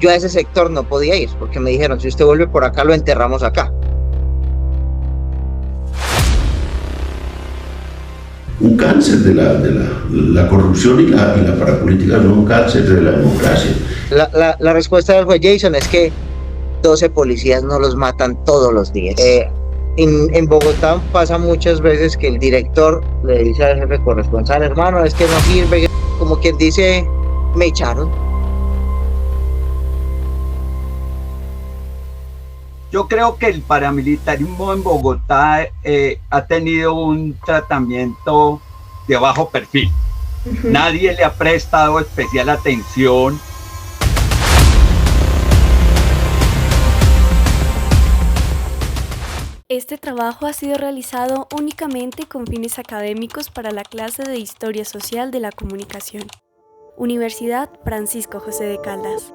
Yo a ese sector no podía ir porque me dijeron, si usted vuelve por acá, lo enterramos acá. Un cáncer de la corrupción y la parapolítica, no un cáncer de la democracia. La respuesta del juez Jason es que 12 policías no los matan todos los días. En Bogotá pasa muchas veces que el director le dice al jefe corresponsal, hermano, es que no sirve, como quien dice, me echaron. Yo creo que el paramilitarismo en Bogotá ha tenido un tratamiento de bajo perfil. Nadie le ha prestado especial atención. Este trabajo ha sido realizado únicamente con fines académicos para la clase de Historia Social de la Comunicación. Universidad Francisco José de Caldas.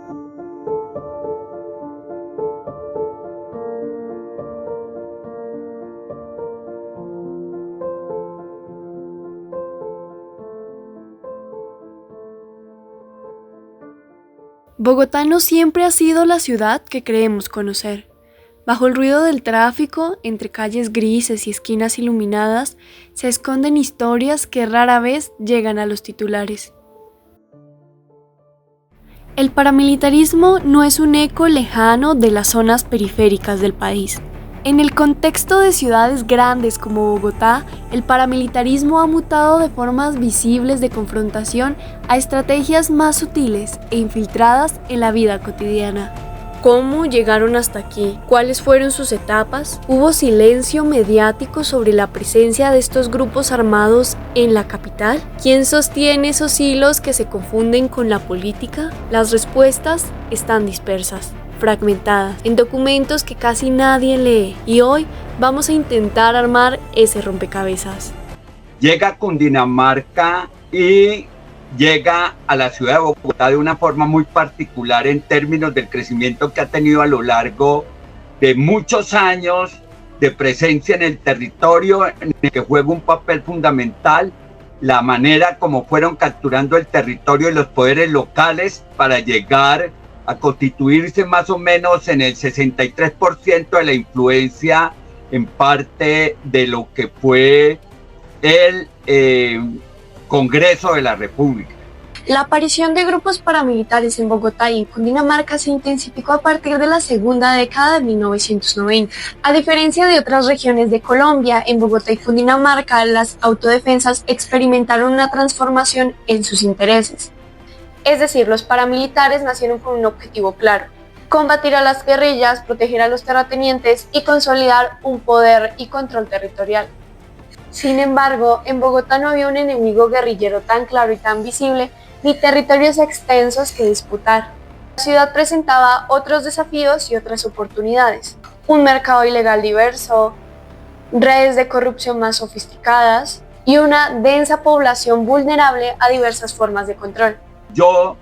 Bogotá no siempre ha sido la ciudad que creemos conocer. Bajo el ruido del tráfico, entre calles grises y esquinas iluminadas, se esconden historias que rara vez llegan a los titulares. El paramilitarismo no es un eco lejano de las zonas periféricas del país. En el contexto de ciudades grandes como Bogotá, el paramilitarismo ha mutado de formas visibles de confrontación a estrategias más sutiles e infiltradas en la vida cotidiana. ¿Cómo llegaron hasta aquí? ¿Cuáles fueron sus etapas? ¿Hubo silencio mediático sobre la presencia de estos grupos armados en la capital? ¿Quién sostiene esos hilos que se confunden con la política? Las respuestas están dispersas, fragmentadas, en documentos que casi nadie lee, y hoy vamos a intentar armar ese rompecabezas. Llega a Cundinamarca y llega a la ciudad de Bogotá de una forma muy particular en términos del crecimiento que ha tenido a lo largo de muchos años de presencia en el territorio, en el que juega un papel fundamental la manera como fueron capturando el territorio y los poderes locales para llegar a constituirse más o menos en el 63% de la influencia en parte de lo que fue el Congreso de la República. La aparición de grupos paramilitares en Bogotá y en Cundinamarca se intensificó a partir de la segunda década de 1990. A diferencia de otras regiones de Colombia, en Bogotá y Cundinamarca las autodefensas experimentaron una transformación en sus intereses. Es decir, los paramilitares nacieron con un objetivo claro: combatir a las guerrillas, proteger a los terratenientes y consolidar un poder y control territorial. Sin embargo, en Bogotá no había un enemigo guerrillero tan claro y tan visible, ni territorios extensos que disputar. La ciudad presentaba otros desafíos y otras oportunidades: un mercado ilegal diverso, redes de corrupción más sofisticadas y una densa población vulnerable a diversas formas de control. Yo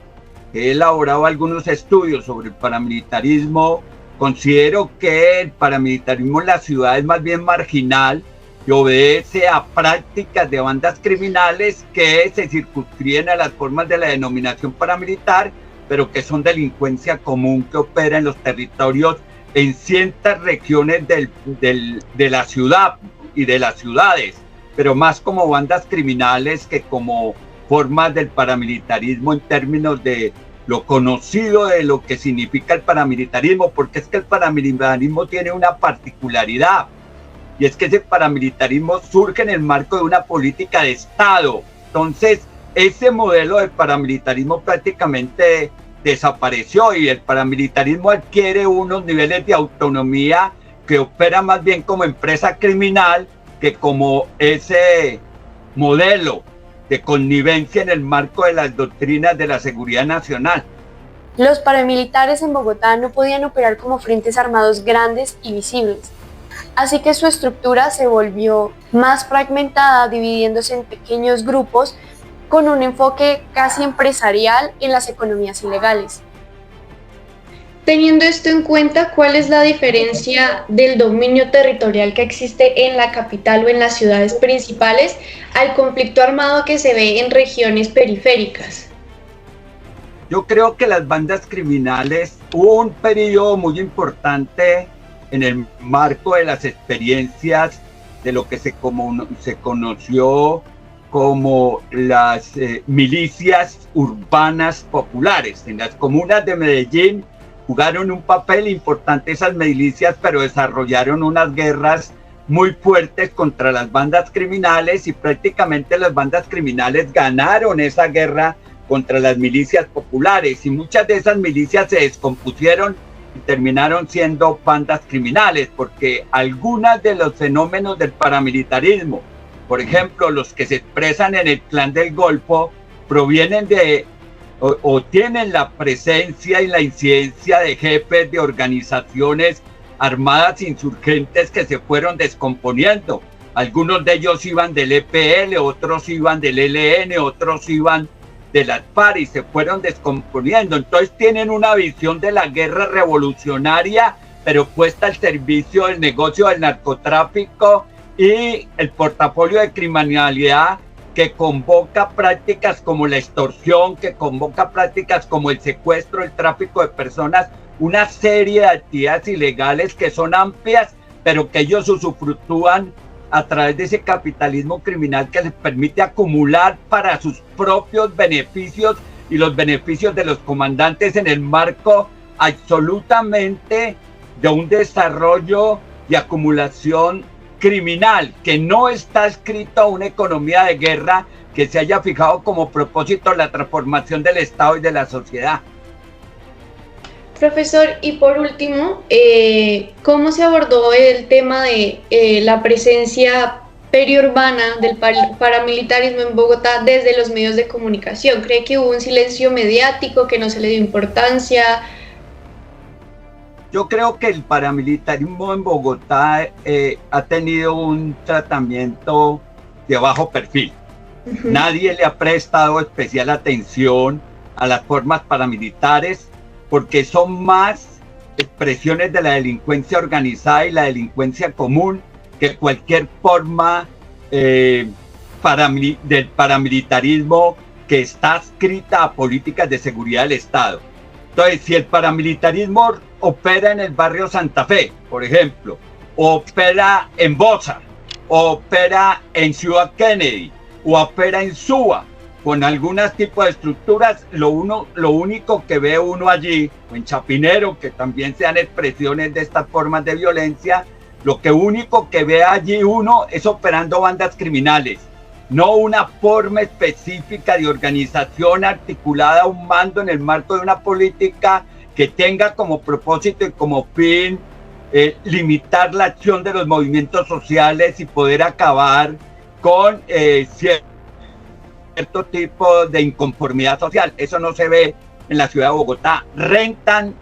he elaborado algunos estudios sobre el paramilitarismo. Considero que el paramilitarismo en la ciudad es más bien marginal y obedece a prácticas de bandas criminales que se circunscriben a las formas de la denominación paramilitar, pero que son delincuencia común que opera en los territorios en ciertas regiones de la ciudad y de las ciudades, pero más como bandas criminales que como formas del paramilitarismo en términos de lo conocido de lo que significa el paramilitarismo, porque es que el paramilitarismo tiene una particularidad, y es que ese paramilitarismo surge en el marco de una política de Estado. Entonces, ese modelo de paramilitarismo prácticamente desapareció y el paramilitarismo adquiere unos niveles de autonomía que opera más bien como empresa criminal que como ese modelo de connivencia en el marco de las doctrinas de la seguridad nacional. Los paramilitares en Bogotá no podían operar como frentes armados grandes y visibles, así que su estructura se volvió más fragmentada, dividiéndose en pequeños grupos con un enfoque casi empresarial en las economías ilegales. Teniendo esto en cuenta, ¿cuál es la diferencia del dominio territorial que existe en la capital o en las ciudades principales al conflicto armado que se ve en regiones periféricas? Yo creo que las bandas criminales, hubo un periodo muy importante en el marco de las experiencias de lo que se conoció como las milicias urbanas populares. En las comunas de Medellín jugaron un papel importante esas milicias, pero desarrollaron unas guerras muy fuertes contra las bandas criminales y prácticamente las bandas criminales ganaron esa guerra contra las milicias populares y muchas de esas milicias se descompusieron y terminaron siendo bandas criminales porque algunos de los fenómenos del paramilitarismo, por ejemplo, los que se expresan en el Clan del Golfo, provienen de o tienen la presencia y la incidencia de jefes de organizaciones armadas insurgentes que se fueron descomponiendo. Algunos de ellos iban del EPL, otros iban del ELN, otros iban de las FARC y se fueron descomponiendo. Entonces tienen una visión de la guerra revolucionaria, pero puesta al servicio del negocio del narcotráfico y el portafolio de criminalidad que convoca prácticas como la extorsión, que convoca prácticas como el secuestro, el tráfico de personas, una serie de actividades ilegales que son amplias, pero que ellos usufructúan a través de ese capitalismo criminal que les permite acumular para sus propios beneficios y los beneficios de los comandantes en el marco absolutamente de un desarrollo y acumulación criminal que no está escrito a una economía de guerra que se haya fijado como propósito la transformación del Estado y de la sociedad. Profesor, y por último, ¿cómo se abordó el tema de la presencia periurbana del paramilitarismo en Bogotá desde los medios de comunicación? ¿Cree que hubo un silencio mediático, que no se le dio importancia? Yo creo que el paramilitarismo en Bogotá ha tenido un tratamiento de bajo perfil. Nadie le ha prestado especial atención a las formas paramilitares porque son más expresiones de la delincuencia organizada y la delincuencia común que cualquier forma del paramilitarismo que está adscrita a políticas de seguridad del Estado. Entonces, si el paramilitarismo opera en el barrio Santa Fe, por ejemplo, opera en Bosa, opera en Ciudad Kennedy, o opera en Suba, con algunos tipos de estructuras, lo único que ve uno allí, o en Chapinero, que también se dan expresiones de estas formas de violencia, lo único que ve allí uno es operando bandas criminales, no una forma específica de organización articulada a un mando en el marco de una política que tenga como propósito y como fin limitar la acción de los movimientos sociales y poder acabar con cierto tipo de inconformidad social. Eso no se ve en la ciudad de Bogotá. Rentan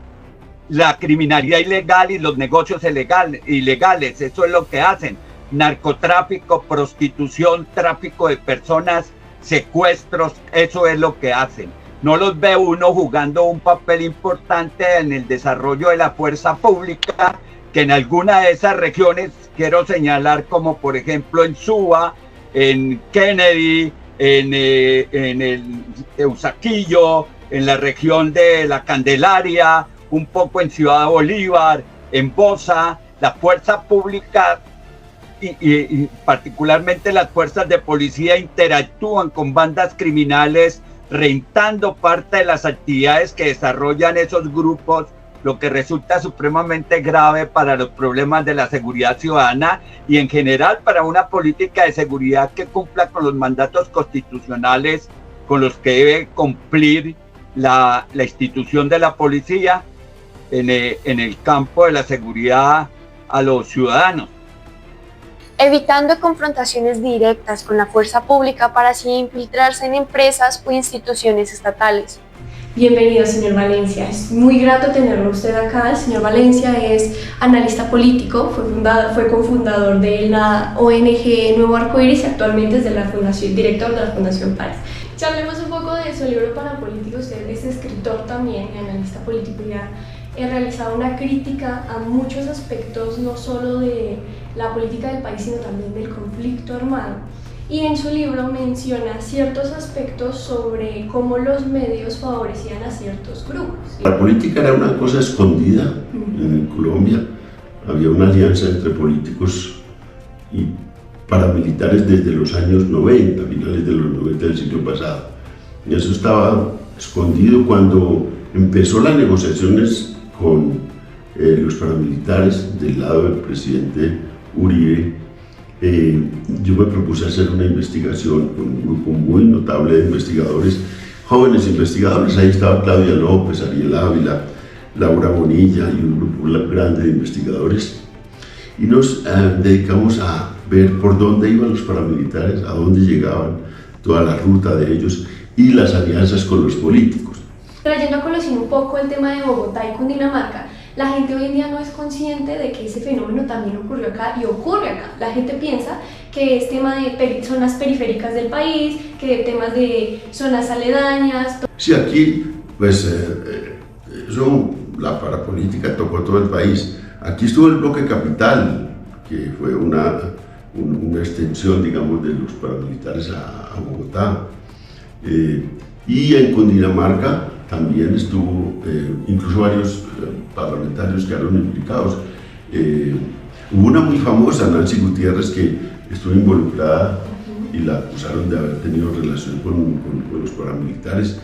la criminalidad ilegal y los negocios ilegales, eso es lo que hacen. Narcotráfico, prostitución, tráfico de personas, secuestros, eso es lo que hacen. No los ve uno jugando un papel importante en el desarrollo de la fuerza pública, que en alguna de esas regiones, quiero señalar como por ejemplo en Suba, en Kennedy, en el Eusaquillo, en la región de la Candelaria, un poco en Ciudad Bolívar, en Bosa, la fuerza pública y particularmente las fuerzas de policía interactúan con bandas criminales, rentando parte de las actividades que desarrollan esos grupos, lo que resulta supremamente grave para los problemas de la seguridad ciudadana y en general para una política de seguridad que cumpla con los mandatos constitucionales con los que debe cumplir la institución de la policía en el campo de la seguridad a los ciudadanos. Evitando confrontaciones directas con la fuerza pública para así infiltrarse en empresas o instituciones estatales. Bienvenido, señor Valencia. Es muy grato tenerlo usted acá. El señor Valencia es analista político, fue cofundador de la ONG Nuevo Arcoíris y actualmente es director de la Fundación Paz. Charlemos un poco de su libro Parapolítico. Usted es escritor también, analista político, y ha realizado una crítica a muchos aspectos, no solo de la política del país, sino también del conflicto armado. y en su libro menciona ciertos aspectos sobre cómo los medios favorecían a ciertos grupos. La política era una cosa escondida en Colombia. Había una alianza entre políticos y paramilitares desde los años 90, finales de los 90 del siglo pasado. Y eso estaba escondido cuando empezó las negociaciones con los paramilitares del lado del presidente Uribe. Yo me propuse hacer una investigación con un grupo muy notable de investigadores, jóvenes investigadores. Ahí estaba Claudia López, Ariel Ávila, Laura Bonilla y un grupo grande de investigadores. Y nos dedicamos a ver por dónde iban los paramilitares, a dónde llegaban, toda la ruta de ellos y las alianzas con los políticos. Trayendo a colación un poco el tema de Bogotá y Cundinamarca, la gente hoy en día no es consciente de que ese fenómeno también ocurrió acá y ocurre acá. La gente piensa que es tema de zonas periféricas del país, que temas de zonas aledañas. Sí, aquí pues la parapolítica tocó todo el país. Aquí estuvo el bloque capital, que fue una extensión, digamos, de los paramilitares a Bogotá. Y en Cundinamarca también estuvo, incluso varios parlamentarios quedaron implicados. Hubo una muy famosa, Nancy Gutiérrez, que estuvo involucrada y la acusaron de haber tenido relación con los paramilitares.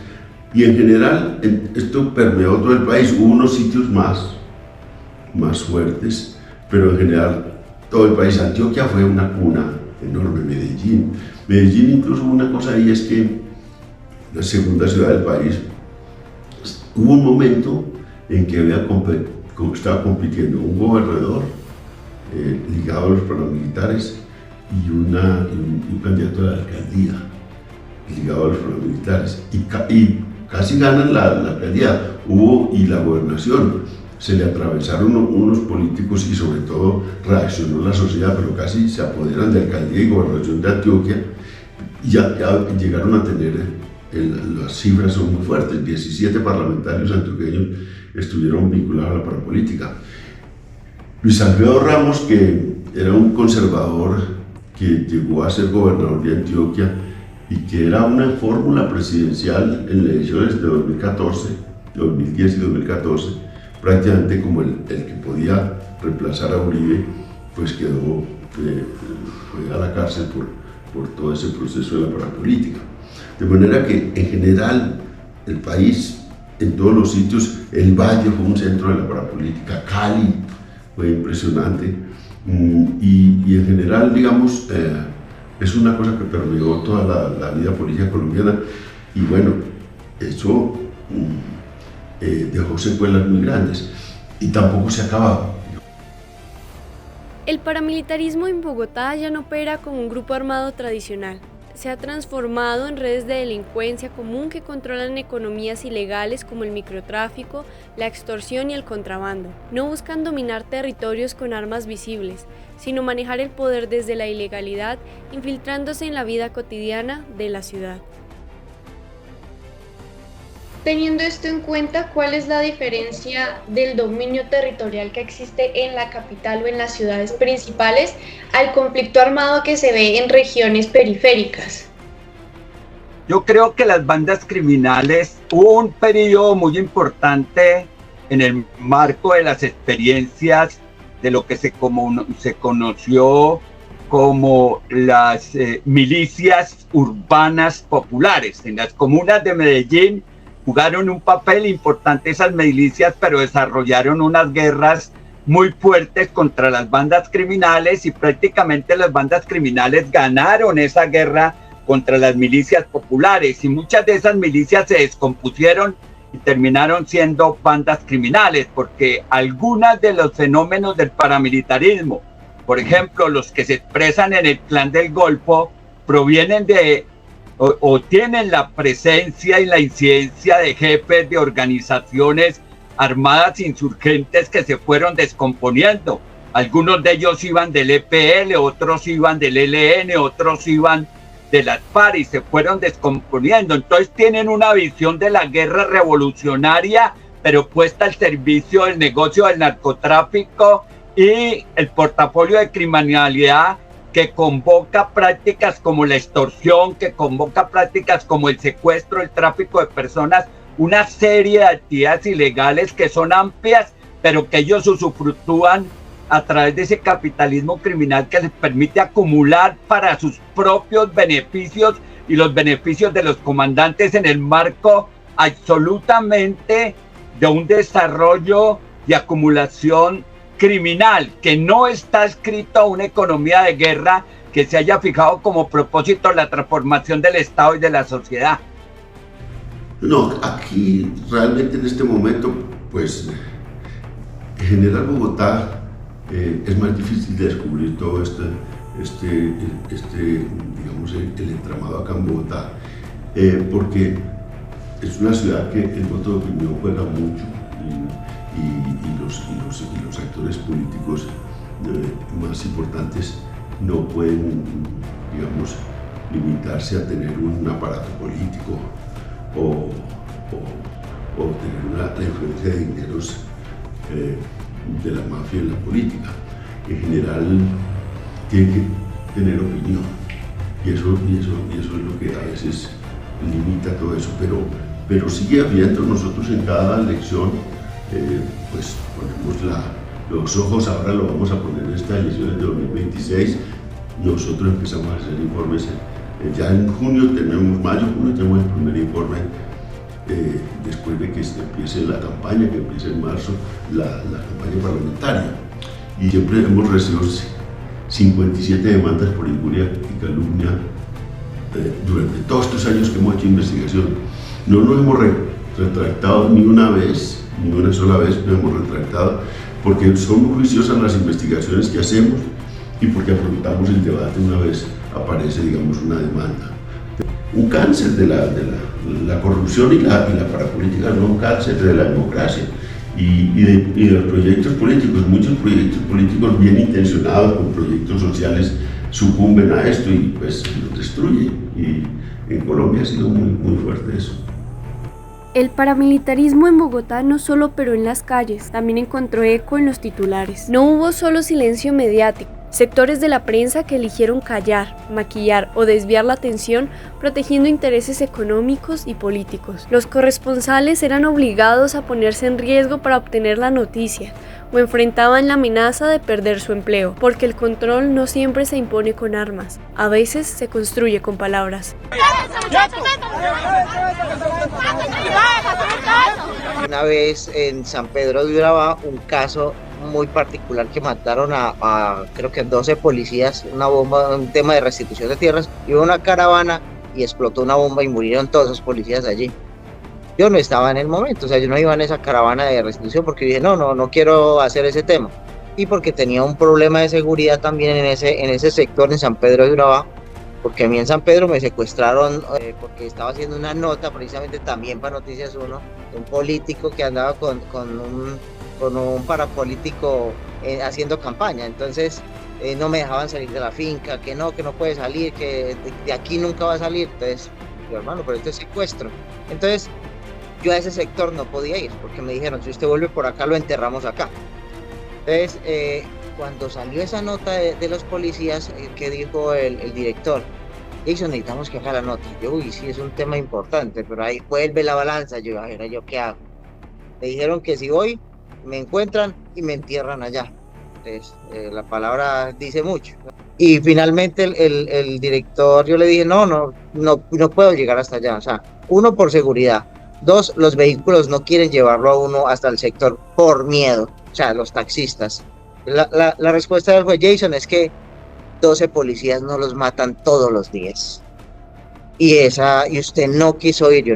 Y en general esto permeó todo el país. Hubo unos sitios más fuertes, pero en general todo el país. Antioquia fue una cuna enorme, Medellín incluso una cosa ahí, es que la segunda ciudad del país, hubo un momento en que estaba compitiendo un gobernador ligado a los paramilitares y un candidato a la alcaldía ligado a los paramilitares, y casi ganan la alcaldía, y la gobernación. Se le atravesaron unos políticos y sobre todo reaccionó la sociedad, pero casi se apoderan de alcaldía y gobernación de Antioquia, y ya llegaron a tener, las cifras son muy fuertes, 17 parlamentarios antioqueños estuvieron vinculados a la parapolítica. Luis Alfredo Ramos, que era un conservador que llegó a ser gobernador de Antioquia y que era una fórmula presidencial en las elecciones de 2010 y 2014, prácticamente como el que podía reemplazar a Uribe, pues fue a la cárcel por todo ese proceso de la parapolítica. De manera que en general el país, en todos los sitios, el Valle fue un centro de la parapolítica, Cali fue impresionante, y en general, digamos, es una cosa que permeó toda la vida política colombiana, y bueno, eso dejó secuelas muy grandes, y tampoco se ha acabado. El paramilitarismo en Bogotá ya no opera como un grupo armado tradicional. Se ha transformado en redes de delincuencia común que controlan economías ilegales como el microtráfico, la extorsión y el contrabando. No buscan dominar territorios con armas visibles, sino manejar el poder desde la ilegalidad, infiltrándose en la vida cotidiana de la ciudad. Teniendo esto en cuenta, ¿cuál es la diferencia del dominio territorial que existe en la capital o en las ciudades principales al conflicto armado que se ve en regiones periféricas? Yo creo que las bandas criminales, hubo un periodo muy importante en el marco de las experiencias de lo que se conoció como las milicias urbanas populares. En las comunas de Medellín jugaron un papel importante esas milicias, pero desarrollaron unas guerras muy fuertes contra las bandas criminales, y prácticamente las bandas criminales ganaron esa guerra contra las milicias populares, y muchas de esas milicias se descompusieron y terminaron siendo bandas criminales, porque algunos de los fenómenos del paramilitarismo, por ejemplo, los que se expresan en el Clan del Golfo, provienen de o tienen la presencia y la incidencia de jefes de organizaciones armadas insurgentes que se fueron descomponiendo. Algunos de ellos iban del EPL, otros iban del ELN, otros iban de las FARC y se fueron descomponiendo. Entonces tienen una visión de la guerra revolucionaria, pero puesta al servicio del negocio del narcotráfico y el portafolio de criminalidad que convoca prácticas como la extorsión, que convoca prácticas como el secuestro, el tráfico de personas, una serie de actividades ilegales que son amplias, pero que ellos usufructúan a través de ese capitalismo criminal que les permite acumular para sus propios beneficios y los beneficios de los comandantes en el marco absolutamente de un desarrollo y acumulación criminal, que no está escrito a una economía de guerra que se haya fijado como propósito la transformación del Estado y de la sociedad. No, aquí realmente en este momento, pues, en general Bogotá es más difícil de descubrir todo digamos, el entramado acá en Bogotá, porque es una ciudad que el voto de opinión juega mucho y los actores políticos más importantes no pueden, digamos, limitarse a tener un aparato político o tener la influencia de dineros de la mafia en la política. En general tiene que tener opinión y eso es lo que a veces limita todo eso, pero sigue habiendo. Nosotros en cada elección pues ponemos los ojos, ahora lo vamos a poner en estas elecciones de 2026. Nosotros empezamos a hacer informes, ya en junio tenemos el primer informe, después de que empiece la campaña, que empiece en marzo la campaña parlamentaria. Y siempre hemos recibido 57 demandas por injuria y calumnia durante todos estos años que hemos hecho investigación. No nos hemos retractado ni una sola vez nos hemos retractado, porque son muy juiciosas las investigaciones que hacemos y porque afrontamos el debate una vez aparece, digamos, una demanda. Un cáncer de la corrupción y la parapolítica, no un cáncer de la democracia y de los proyectos políticos. Muchos proyectos políticos bien intencionados, con proyectos sociales, sucumben a esto y pues los destruyen. Y en Colombia ha sido muy fuerte eso. El paramilitarismo en Bogotá no solo operó en las calles, también encontró eco en los titulares. No hubo solo silencio mediático. Sectores de la prensa que eligieron callar, maquillar o desviar la atención protegiendo intereses económicos y políticos. Los corresponsales eran obligados a ponerse en riesgo para obtener la noticia o enfrentaban la amenaza de perder su empleo, porque el control no siempre se impone con armas, a veces se construye con palabras. Una vez en San Pedro de Urabá, un caso muy particular que mataron a creo que 12 policías, una bomba, un tema de restitución de tierras, iba una caravana y explotó una bomba y murieron todos esos policías allí. Yo no estaba en el momento, o sea, yo no iba en esa caravana de restitución porque dije, no quiero hacer ese tema. Y porque tenía un problema de seguridad también en ese sector, en San Pedro de Urabá, porque a mí en San Pedro me secuestraron porque estaba haciendo una nota precisamente también para Noticias 1, de un político que andaba con un parapolítico haciendo campaña. Entonces no me dejaban salir de la finca, que no puede salir, que de aquí nunca va a salir. Entonces, yo, hermano, pero esto es secuestro. Entonces, yo a ese sector no podía ir, porque me dijeron, si usted vuelve por acá, lo enterramos acá. Entonces, cuando salió esa nota de los policías, que dijo el director, Jason, necesitamos que haga la nota. Yo, uy, sí, es un tema importante, pero ahí vuelve la balanza. Yo, a ver, ¿yo qué hago? Me dijeron que si voy, me encuentran y me entierran allá. Entonces, la palabra dice mucho. Y finalmente el director, yo le dije, no puedo llegar hasta allá. O sea, uno, por seguridad. Dos, los vehículos no quieren llevarlo a uno hasta el sector por miedo. O sea, los taxistas. La respuesta del juez Jason es que 12 policías no los matan todos los días. Y usted no quiso ir. Yo,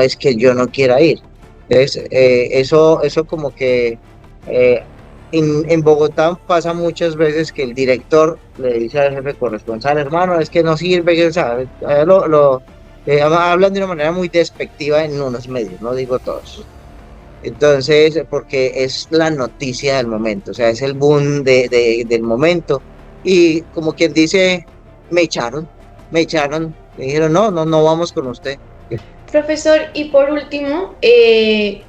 es que yo no quiera ir. Entonces, eso como que en Bogotá pasa muchas veces que el director le dice al jefe corresponsal, hermano, es que no sirve, o sea, hablan de una manera muy despectiva en unos medios, no digo todos. Entonces, porque es la noticia del momento, o sea, es el boom del momento. Y como quien dice, me echaron, me dijeron, no vamos con usted. Profesor, y por último,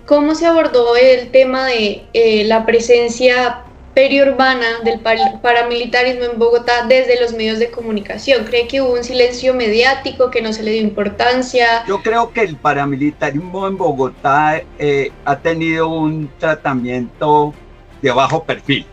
¿cómo se abordó el tema de la presencia periurbana del paramilitarismo en Bogotá desde los medios de comunicación? ¿Cree que hubo un silencio mediático, que no se le dio importancia? Yo creo que el paramilitarismo en Bogotá ha tenido un tratamiento de bajo perfil.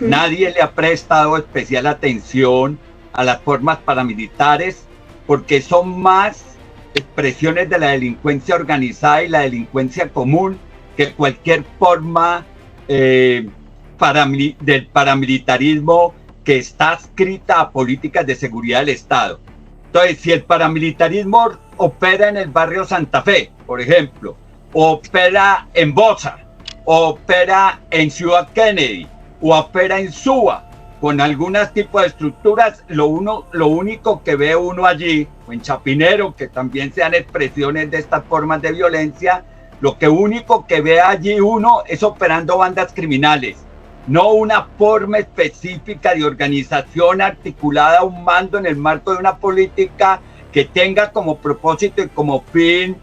Nadie le ha prestado especial atención a las formas paramilitares porque son más expresiones de la delincuencia organizada y la delincuencia común que cualquier forma del paramilitarismo que está adscrita a políticas de seguridad del Estado. Entonces, si el paramilitarismo opera en el barrio Santa Fe, por ejemplo, opera en Bosa, opera en Ciudad Kennedy, o opera en Suba, con algunos tipos de estructuras, lo único que ve uno allí, o en Chapinero, que también sean expresiones de estas formas de violencia, lo único que ve allí uno es operando bandas criminales, no una forma específica de organización articulada, un mando en el marco de una política que tenga como propósito y como fin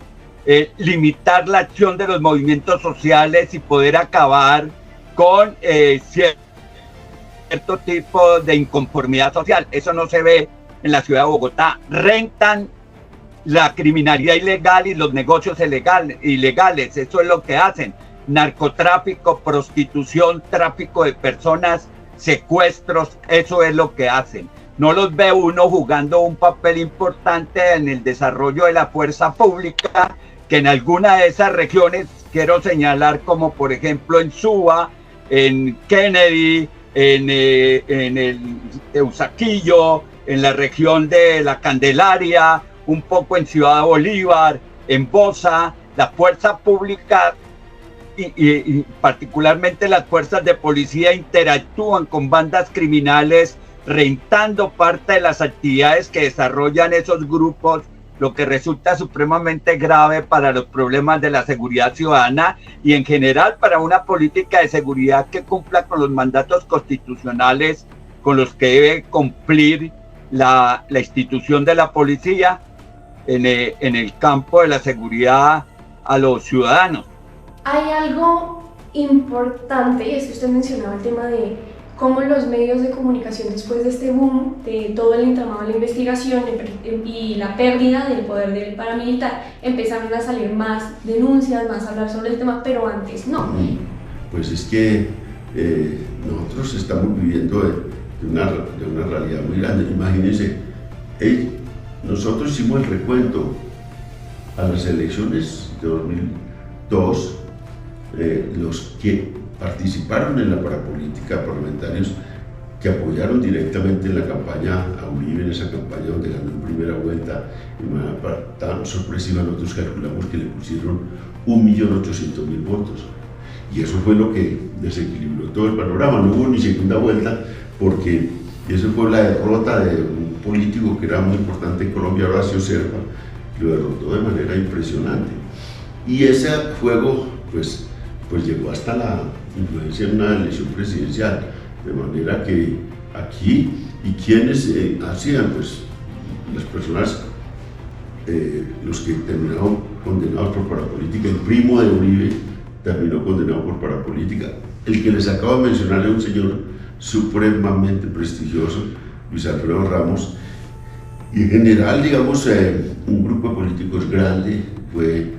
limitar la acción de los movimientos sociales y poder acabar con cierto tipo de inconformidad social. Eso no se ve en la ciudad de Bogotá. Rentan la criminalidad ilegal y los negocios ilegales. Eso es lo que hacen. Narcotráfico, prostitución, tráfico de personas, secuestros, eso es lo que hacen. No los ve uno jugando un papel importante en el desarrollo de la fuerza pública, que en alguna de esas regiones, quiero señalar como por ejemplo en Suba, en Kennedy, en el Teusaquillo, en la región de la Candelaria, un poco en Ciudad Bolívar, en Bosa, la fuerza pública y particularmente las fuerzas de policía interactúan con bandas criminales, rentando parte de las actividades que desarrollan esos grupos, lo que resulta supremamente grave para los problemas de la seguridad ciudadana y en general para una política de seguridad que cumpla con los mandatos constitucionales con los que debe cumplir la institución de la policía en el campo de la seguridad a los ciudadanos. Hay algo importante, y es que usted mencionaba el tema de cómo los medios de comunicación, después de este boom, de todo el entramado de la investigación y la pérdida del poder del paramilitar, empezaron a salir más denuncias, más a hablar sobre el tema, pero antes no. Pues es que nosotros estamos viviendo de una realidad muy grande. Imagínense, nosotros hicimos el recuento a las elecciones de 2002, los que participaron en la parapolítica, parlamentarios que apoyaron directamente en la campaña a Uribe, en esa campaña donde ganó en primera vuelta de manera tan sorpresiva. Nosotros calculamos que le pusieron 1.800.000 votos y eso fue lo que desequilibró todo el panorama. No hubo ni segunda vuelta porque eso fue la derrota de un político que era muy importante en Colombia, Horacio Serpa, lo derrotó de manera impresionante y ese juego pues llegó hasta la influencia en una elección presidencial, de manera que aquí, y quienes hacían, pues las personas, los que terminaron condenados por parapolítica, el primo de Uribe terminó condenado por parapolítica, el que les acabo de mencionar es un señor supremamente prestigioso, Luis Alfredo Ramos, y en general, digamos, un grupo de políticos grande fue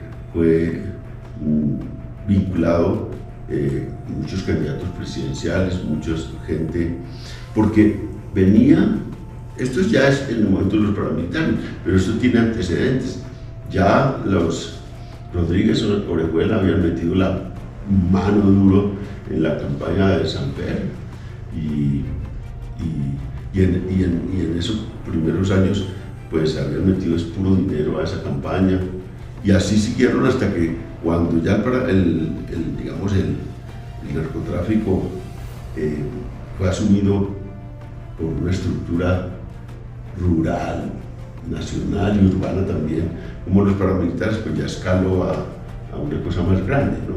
vinculado, muchos candidatos presidenciales, mucha gente, porque venía, esto ya es en el momento de los paramilitares, pero esto tiene antecedentes. Ya los Rodríguez Orejuela habían metido la mano duro en la campaña de Samper y en esos primeros años pues habían metido puro dinero a esa campaña y así siguieron hasta que cuando ya el narcotráfico fue asumido por una estructura rural, nacional y urbana también, como los paramilitares, pues ya escaló a una cosa más grande, ¿no?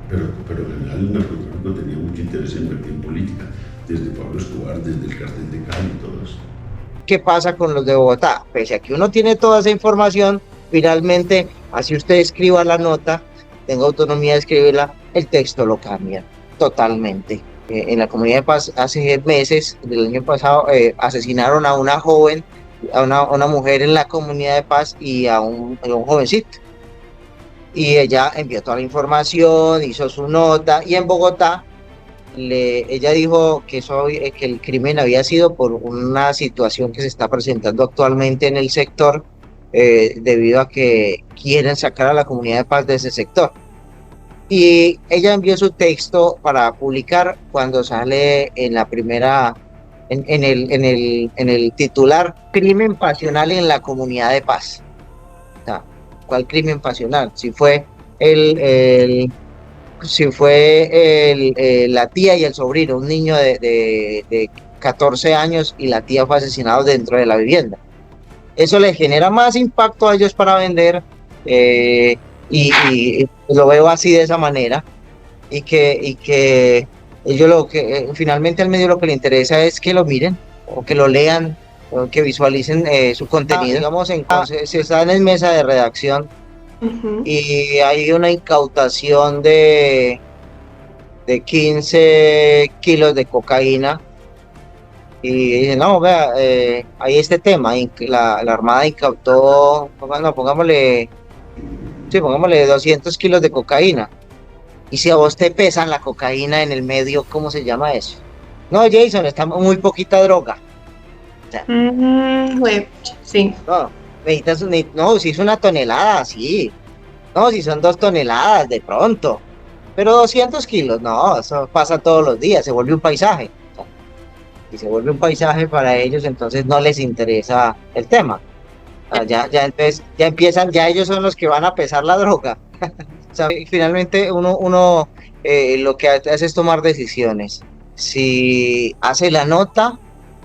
Pero en general el narcotráfico tenía mucho interés en invertir en política, desde Pablo Escobar, desde el cartel de Cali y todo eso. ¿Qué pasa con los de Bogotá? Pese a que uno tiene toda esa información, finalmente, así usted escriba la nota, tenga autonomía de escribirla, el texto lo cambia totalmente. En la Comunidad de Paz hace meses del año pasado asesinaron a una joven, a una mujer en la Comunidad de Paz y a un jovencito. Y ella envió toda la información, hizo su nota, y en Bogotá ella dijo que, que el crimen había sido por una situación que se está presentando actualmente en el sector, debido a que quieren sacar a la Comunidad de Paz de ese sector. Y ella envió su texto para publicar cuando sale en la primera, en el titular, crimen pasional en la Comunidad de Paz. O sea, ¿cuál crimen pasional? Si fue la tía y el sobrino, un niño de 14 años, y la tía fue asesinada dentro de la vivienda. Eso le genera más impacto a ellos para vender, y lo veo así, de esa manera, y que ellos finalmente al medio lo que le interesa es que lo miren, o que lo lean, o que visualicen su contenido. Digamos, entonces, se está en mesa de redacción, y hay una incautación de 15 kilos de cocaína, y dicen, no, vea, hay este tema, la Armada incautó, bueno, pongámosle 200 kilos de cocaína. Y si a vos te pesan la cocaína en el medio, ¿cómo se llama eso? No, Jason, está muy poquita droga. O sea, sí. No, si es una tonelada, sí. No, si son 2 toneladas, de pronto. Pero 200 kilos, no, eso pasa todos los días, se vuelve un paisaje. O sea, y se vuelve un paisaje para ellos, entonces no les interesa el tema. Entonces ya empiezan, ya ellos son los que van a pesar la droga. O sea, finalmente uno lo que hace es tomar decisiones. Si hace la nota,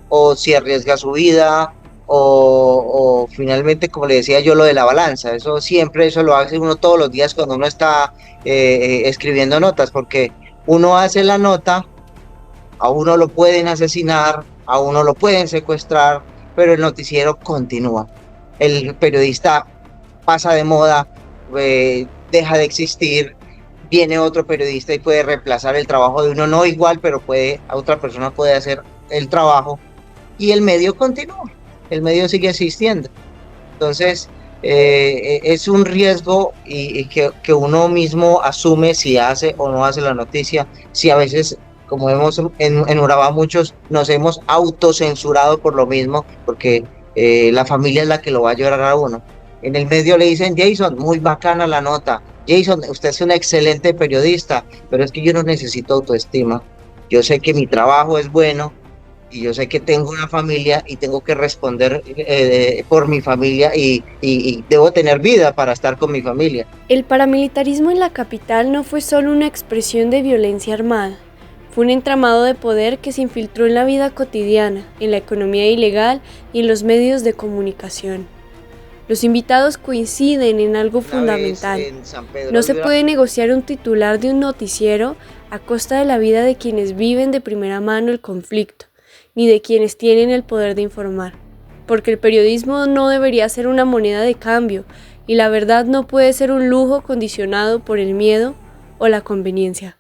o si arriesga su vida, o finalmente, como le decía yo, lo de la balanza. Eso lo hace uno todos los días cuando uno está escribiendo notas, porque uno hace la nota, a uno lo pueden asesinar, a uno lo pueden secuestrar, pero el noticiero continúa. El periodista pasa de moda, deja de existir, viene otro periodista y puede reemplazar el trabajo de uno, no igual, pero otra persona puede hacer el trabajo, y el medio continúa, el medio sigue existiendo. Entonces, es un riesgo y que uno mismo asume si hace o no hace la noticia, si a veces, como vemos en Urabá, muchos nos hemos autocensurado por lo mismo, porque la familia es la que lo va a llorar a uno. En el medio le dicen, Jason, muy bacana la nota, Jason, usted es un excelente periodista, pero es que yo no necesito autoestima. Yo sé que mi trabajo es bueno, y yo sé que tengo una familia y tengo que responder por mi familia, y debo tener vida para estar con mi familia. El paramilitarismo en la capital no fue solo una expresión de violencia armada. Fue un entramado de poder que se infiltró en la vida cotidiana, en la economía ilegal y en los medios de comunicación. Los invitados coinciden en algo fundamental. No se puede negociar un titular de un noticiero a costa de la vida de quienes viven de primera mano el conflicto, ni de quienes tienen el poder de informar. Porque el periodismo no debería ser una moneda de cambio, y la verdad no puede ser un lujo condicionado por el miedo o la conveniencia.